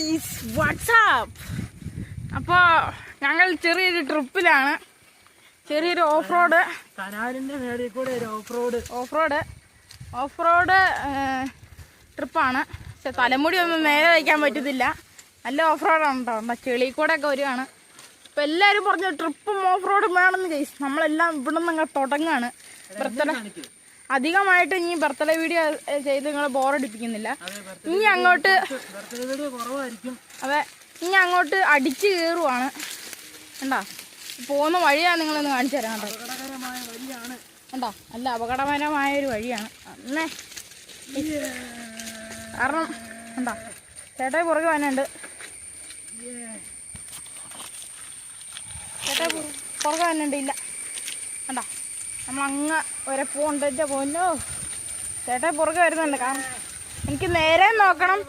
Guys WhatsApp. അപ്പോൾ ഞങ്ങൾ ചെറിയൊരു ട്രിപ്പിലാണ്. ചെറിയൊരു ഓഫ് റോഡ്, കനാലിന്റെ മേളിൽ കൂടെ ഒരു ഓഫ് റോഡ് ട്രിപ്പാണ്. പക്ഷെ തലമുടി ഒന്നും നേരെ വയ്ക്കാൻ പറ്റത്തില്ല. നല്ല ഓഫ് റോഡാണ് കേട്ടോ. ചെളി കൂടെ ഒക്കെ വരുവാണ്. അപ്പം എല്ലാവരും പറഞ്ഞ ട്രിപ്പും ഓഫ് റോഡും വേണമെന്ന് ഗൈസ്. നമ്മളെല്ലാം ഇവിടെ നിന്ന് അങ്ങ് തുടങ്ങാണ്. ബർത്ത്ഡേ അധികമായിട്ട് ഇനി ബർത്ത്ഡേ വീഡിയോ ചെയ്ത് നിങ്ങളെ ബോറടിപ്പിക്കുന്നില്ല. ഇനി അങ്ങോട്ട് അതെ, ഇനി അങ്ങോട്ട് അടിച്ചു കയറുവാണ്. കണ്ടാ പോകുന്ന വഴിയാണ് നിങ്ങളൊന്ന് കാണിച്ചു തരാം കേട്ടോ. കണ്ടോ, നല്ല അപകടകരമായ ഒരു വഴിയാണ്. അന്നേ കാരണം കണ്ടോ ചേട്ടായി പുറകെ വന്നുണ്ട്. ഇല്ല കണ്ടോ, നമ്മളങ്ങ് വരെ പോകണ്ട. എൻ്റെ പോന്നോ ചേട്ടായി പുറകെ വരുന്നുണ്ട്. കാരണം എനിക്ക് നേരെ നോക്കണം,